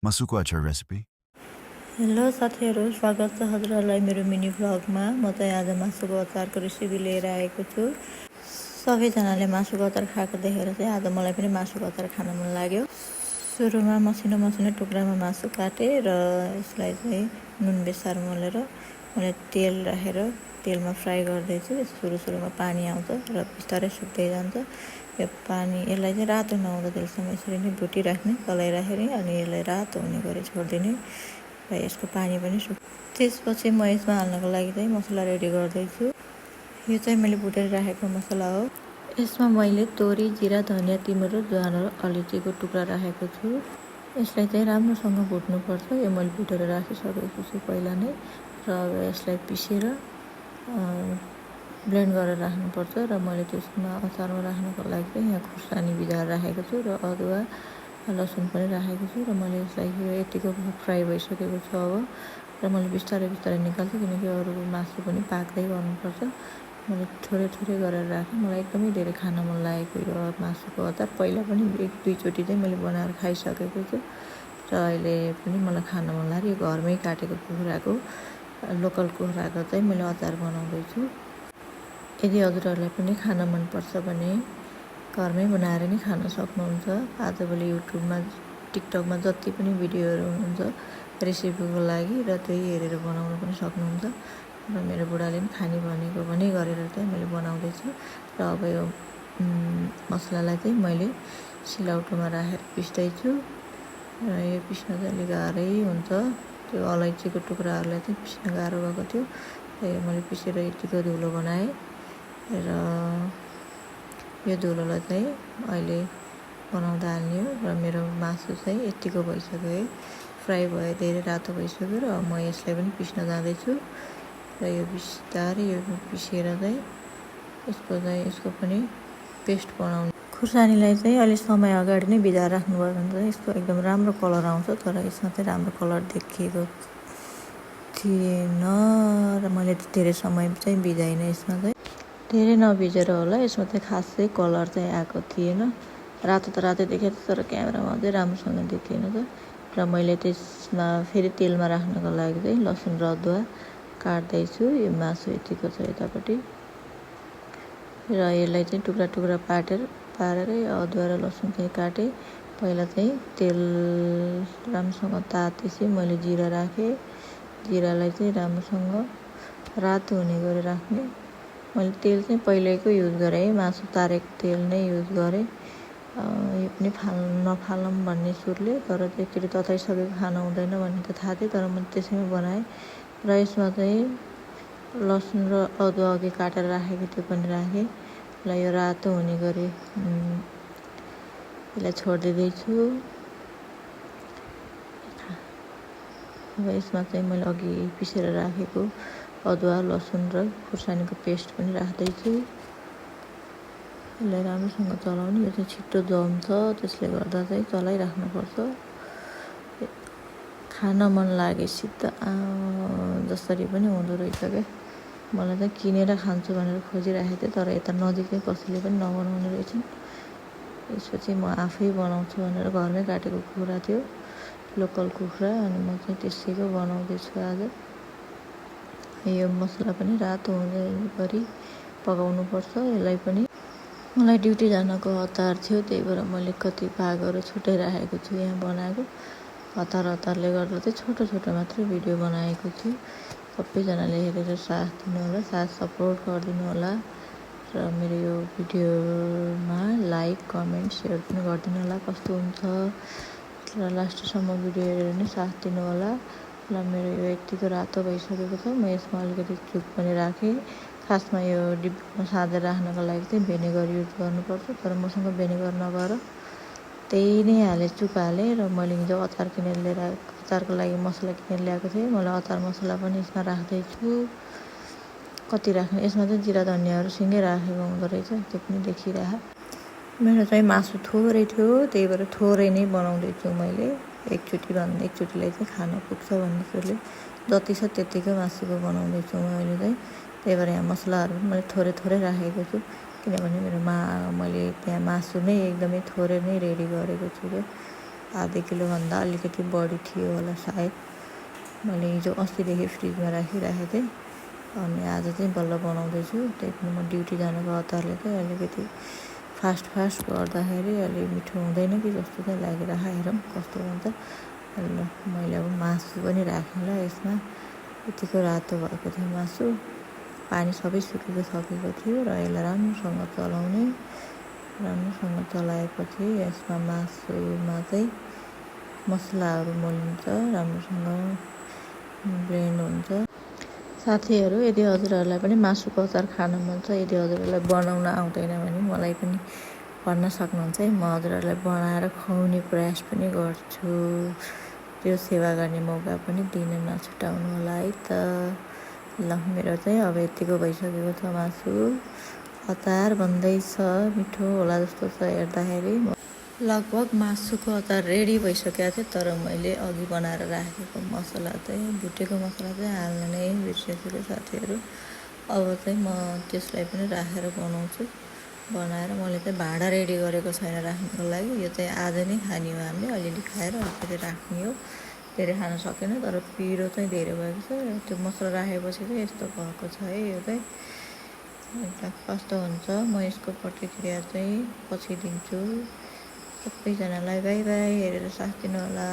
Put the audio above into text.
मासुको अचार recipe. Hello साथीहरू, स्वागत छ हजुरहरूलाई मेरो मिनी भ्लगमा। म चाहिँ आज मासुको अचारको रेसिपी लिएर आएको छु। सबैजनाले मासुको अचार खाएको देखेर चाहिँ आज मलाई पनि मासुको अचार खान मन लाग्यो। सुरुमा मसिनो टुक्रामा मासु काटेँ र यसलाई चाहिँ नुन बेसार मोलेर मैले तेल राखेर तेलमा फ्राई गर्दैछु। सुरुमा पानी आउँछ र बिस्तारै सुक्दै जान्छ। यो पानी यसलाई चाहिँ रातो नहुँदा त्यससम्म यसरी नै भुटिराख्ने चलाइराखेर अनि यसलाई रातो हुने गरी छोडिदिने र यसको पानी पनि त्यसपछि म यसमा हाल्नको लागि चाहिँ मसला रेडी गर्दैछु। यो चाहिँ मैले भुटेर राखेको मसला हो। यसमा मैले तोरी, जिरा, धनियाँ, तिमुर र ज्वानो र अलैँचीको टुक्रा राखेको छु। यसलाई चाहिँ राम्रोसँग भुट्नुपर्छ। यो मैले भुटेर राखिसकेको छु पहिला नै र अब यसलाई पिसेर ब्लेन्ड गरेर राख्नुपर्छ र मैले त्यसमा अचारमा राख्नको लागि चाहिँ यहाँ खुर्सानी भिजाएर राखेको छु र अदुवा लसुन पनि राखेको छु र मैले यसलाई यतिको फ्राई भइसकेको छ अब र मैले बिस्तारै निकाल्छु किनकि अरू मासु पनि पाक्दै गर्नुपर्छ। मैले थोरै गरेर राखेँ। मलाई एकदमै धेरै खान मन लागेको यो मासुको अचार। पहिला पनि 1-2 चोटि चाहिँ मैले बनाएर खाइसकेको छु र अहिले पनि मलाई खान मन लाग्यो। यो घरमै काटेको कुखुराको लोकल कुखुराको चाहिँ मैले अचार बनाउँदैछु। यदि हजुरहरूलाई पनि खान मनपर्छ भने घरमै बनाएर नै खान सक्नुहुन्छ। आजभोलि युट्युबमा, टिकटकमा जति पनि भिडियोहरू हुनुहुन्छ रेसिपीको लागि र त्यही हेरेर बनाउनु पनि सक्नुहुन्छ र मेरो बुढाले पनि खाने भनेको भने गरेर चाहिँ मैले बनाउँदैछु। र अब यो मसलालाई चाहिँ मैले सिलौटोमा राखेर पिस्दैछु र यो पिस्न चाहिँ अलिक गाह्रै हुन्छ। त्यो अलैँचीको टुक्राहरूलाई चाहिँ पिस्न गाह्रो भएको थियो र यो मैले पिसेर यतिको धुलो बनाएँ र यो धुलोलाई चाहिँ अहिले बनाउँदा हाल्ने हो र मेरो मासु चाहिँ यतिको भइसक्यो है, फ्राई भयो, धेरै रातो भइसक्यो र म यसलाई पनि पिस्न जाँदैछु र यो बिस्तारै यो पिसेर चाहिँ यसको पनि पेस्ट बनाउनु। खुर्सानीलाई चाहिँ अलि समय अगाडि नै भिजाएर राख्नुभयो भने चाहिँ यसको एकदम राम्रो कलर आउँछ, तर यसमा चाहिँ राम्रो कलर देखिएको थिएन र मैले धेरै समय चाहिँ भिजाइनँ। यसमा चाहिँ धेरै नभिजेर होला, यसमा चाहिँ खासै कलर चाहिँ आएको थिएन। रातो त रातो देखेको थियो तर क्यामेरामा चाहिँ राम्रोसँग देखिएन त र मैले त्यसमा फेरि तेलमा राख्नको लागि चाहिँ लसुन र अदुवा काट्दैछु। यो मासु यतिको छ यतापट्टि र यसलाई चाहिँ टुक्रा पारेर अदुवा र लसुन चाहिँ काटेँ। पहिला चाहिँ तेल राम्रोसँग तातेपछि मैले जिरा राखेँ। जिरालाई चाहिँ राम्रोसँग रातो हुने गरी राख्ने। मैले तेल चाहिँ पहिल्यैको युज गरेँ, मासु तारेको तेल नै युज गरेँ। यो पनि नफालौँ भन्ने सुरले, तर एकचोटि तताइसकेको खान हुँदैन भन्ने त थाहा थियो, तर मैले त्यसैमा बनाएँ र यसमा चाहिँ लसुन र अदुवा अघि काटेर राखेको त्यो पनि राखेँ। ल यो रातो हुने गरी यसलाई छोडिदिँदैछु। अब यसमा चाहिँ मैले अघि पिसेर राखेको अदुवा, लसुन र खुर्सानीको पेस्ट पनि राख्दैछु। यसलाई राम्रोसँग चलाउने। यो चाहिँ छिट्टो जम्छ, त्यसले गर्दा चाहिँ चलाइराख्नुपर्छ। खान मन लागेपछि त जसरी पनि हुँदो रहेछ क्या। मलाई चाहिँ किनेर खान्छु भनेर खोजिराखेको थिएँ, तर यता नजिक चाहिँ कसैले पनि नबनाउने रहेछन्। यसपछि म आफै बनाउँछु भनेर घरमै काटेको कुखुरा थियो, लोकल कुखुरा, अनि म चाहिँ त्यसैको बनाउँदैछु आज। यो मसला पनि रातो हुने गरी पकाउनुपर्छ। यसलाई पनि मलाई ड्युटी जानको हतार थियो, त्यही भएर मैले कति भागहरू छुट्टै राखेको छु यहाँ बनाएको। हतारले गर्दा चाहिँ छोटो मात्रै भिडियो बनाएको छु। सबैजनाले हेरेर साथ दिनुहोला, साथ सपोर्ट गरिदिनु होला र मेरो यो भिडियोमा लाइक, कमेन्ट, सेयर पनि गरिदिनु होला कस्तो हुन्छ र लास्टसम्म भिडियो हेरेर नै साथ दिनु होला। र मेरो यो यतिको रातो भइसकेको छ। म यसमा अलिकति चुक पनि राखेँ। खासमा यो डिब्बामा साँधेर राख्नको लागि चाहिँ भिनेगर युज गर्नुपर्छ, तर मसँग भिनेगर नभएर त्यही नै हालेँ, चुक हालेँ र मैले हिजो अचारको लागि मसला किनेर ल्याएको थिएँ। मैले अचार मसला पनि यसमा राख्दैछु। कति राख्ने, यसमा चाहिँ जिरा धनियाँहरू सँगै राखेको हुँदो रहेछ, त्यो पनि देखिरह। मेरो चाहिँ मासु थोरै थियो, त्यही भएर थोरै नै बनाउँदैछु मैले। एकचोटिलाई चाहिँ खान पुग्छ भन्ने सुरले जति छ त्यतिकै मासुको बनाउँदैछु मैले चाहिँ। त्यही भएर यहाँ मसलाहरू पनि मैले थोरै राखेको छु, किनभने मैले त्यहाँ मासु नै एकदमै थोरै नै रेडी गरेको छु क्या। आधा किलोभन्दा अलिकति बढी थियो होला सायद। मैले हिजो अस्तिदेखि फ्रिजमा राखिराखेको थिएँ अनि आज चाहिँ बल्ल बनाउँदैछु। त्यही पनि म ड्युटी जानुको हतारले चाहिँ अलिकति फास्ट गर्दाखेरि अलि मिठो हुँदैन कि जस्तो चाहिँ लागिरहेको। हेरौँ कस्तो हुन्छ। ल मैले अब मासु पनि राखेँ ल यसमा। यतिको रातो भएको थियो मासु, पानी सबै सकेको थियो र यसलाई राम्रोसँग चलाउने। राम्रोसँग चलाएपछि यसमा मासुमा चाहिँ मसलाहरू मोलिन्छ, राम्रोसँग ब्लेन्ड हुन्छ। साथीहरू, यदि हजुरहरूलाई पनि मासुको अचार खान मन छ, यदि हजुरहरूलाई बनाउन आउँदैन भने मलाई पनि भन्न सक्नुहुन्छ है। म हजुरहरूलाई बनाएर खुवाउने प्रयास पनि गर्छु। त्यो सेवा गर्ने मौका पनि दिन नछुटाउनु होला है त। ल मेरो चाहिँ अब यतिको भइसकेको छ मासु। अचार बन्दैछ, मिठो होला जस्तो छ हेर्दाखेरि। लगभग मासुको अचार रेडी भइसकेको थियो, तर मैले अघि बनाएर राखेको मसला चाहिँ भुटेको मसला चाहिँ हाल्न नै बिर्सेछु साथीहरू। अब चाहिँ म त्यसलाई पनि राखेर बनाउँछु। बनाएर मैले चाहिँ भाँडा रेडी गरेको छैन राख्नुको लागि। यो चाहिँ आज नै खाने हो हामीले, अलिअलि खाएर अलिकति राख्ने हो। धेरै खान सकेन, तर पिरो चाहिँ धेरै भएको छ। त्यो मसला राखेपछि चाहिँ यस्तो भएको छ है। यो चाहिँ कस्तो हुन्छ, म यसको प्रतिक्रिया चाहिँ पछि दिन्छु। सबैजनालाई बाई बाई, हेरेर साथ दिनु होला।